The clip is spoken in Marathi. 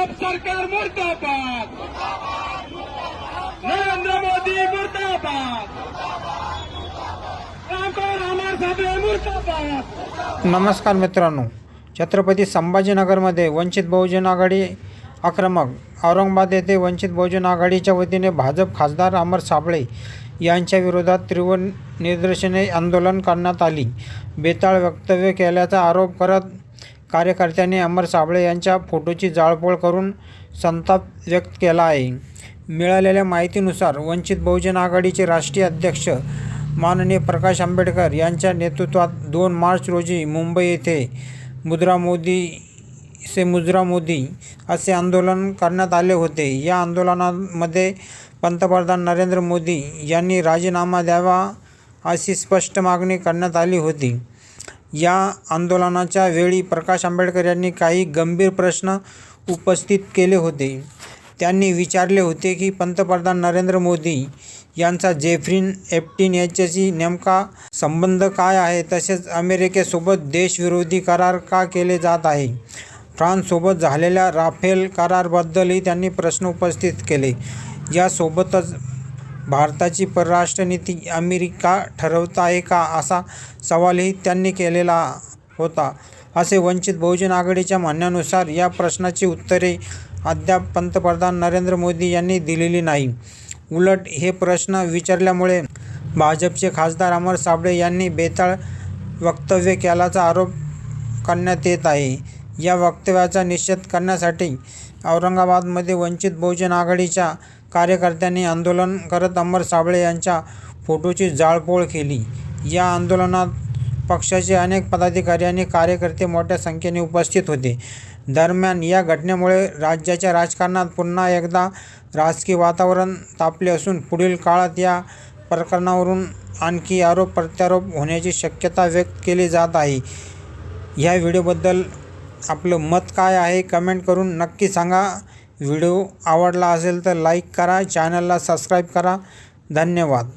भाजप सरकार मुर्दाबाद, नरेंद्र मोदी मुर्दाबाद, अमर साबळे मुर्दाबाद। नमस्कार मित्रांनो, छत्रपती संभाजीनगरमध्ये वंचित बहुजन आघाडी आक्रमक। औरंगाबाद येथे वंचित बहुजन आघाडीच्या वतीने भाजप खासदार अमर साबळे यांच्या विरोधात तीव्र निदर्शने आंदोलन करण्यात आली। बेताळ वक्तव्य केल्याचा आरोप करत कार्यकर्त्यांनी अमर साबळे यांच्या फोटोची जाळपोळ करून संताप व्यक्त केला आहे। मिळालेल्या माहितीनुसार वंचित बहुजन आघाडीचे राष्ट्रीय अध्यक्ष माननीय प्रकाश आंबेडकर यांच्या नेतृत्वात 2 मार्च रोजी मुंबई येथे मुजरा मोदी असे आंदोलन करण्यात आले होते। या आंदोलनामध्ये पंतप्रधान नरेंद्र मोदी यांनी राजीनामा द्यावा अशी स्पष्ट मागणी करण्यात आली होती। या आंदोलनाच्या वेळी प्रकाश आंबेडकर यांनी काही गंभीर प्रश्न उपस्थित केले होते। त्यांनी विचारले होते की पंतप्रधान नरेंद्र मोदी यांचा जेफ्री एप्स्टीन याच्याशी नेमका संबंध काय आहे, तसेच अमेरिकेसोबत देशविरोधी करार का केले जात आहे। फ्रान्ससोबत झालेल्या राफेल कराराबद्दलही त्यांनी प्रश्न उपस्थित केले। यासोबतच भारताची परराष्ट्र नीती अमेरिका ठरवत आहे का, असा सवालही त्यांनी केलेला होता। असे वंचित बहुजन आघाडीच्या म्हणण्यानुसार या प्रश्नाची उत्तरे अद्याप पंतप्रधान नरेंद्र मोदी यांनी दिलेली नाही। उलट हे प्रश्न विचारल्यामुळे भाजपचे खासदार अमर साबळे यांनी बेताळ वक्तव्य केल्याचा आरोप करण्यात येत आहे। या वक्तव्याचा निषेध करण्यासाठी औरंगाबादमध्ये वंचित बहुजन आघाडीच्या कार्यकर्त्यांनी आंदोलन करत अमर साबळे यांच्या फोटोची जाळपोळ केली। या आंदोलनात पक्षाचे अनेक पदाधिकारी आणि कार्यकर्ते मोठ्या संख्येने उपस्थित होते। दरम्यान या घटनेमुळे राज्याच्या राजकारणात पुन्हा एकदा राजकीय वातावरण तापले असून पुढील काळात या प्रकरणावरून आणखी आरोप प्रत्यारोप होण्याची शक्यता व्यक्त केली जात आहे। ह्या व्हिडिओबद्दल आपलं मत काय आहे कमेंट करून नक्की सांगा। व्हिडिओ आवडला असेल तर लाईक करा, चॅनलला सबस्क्राईब करा। धन्यवाद।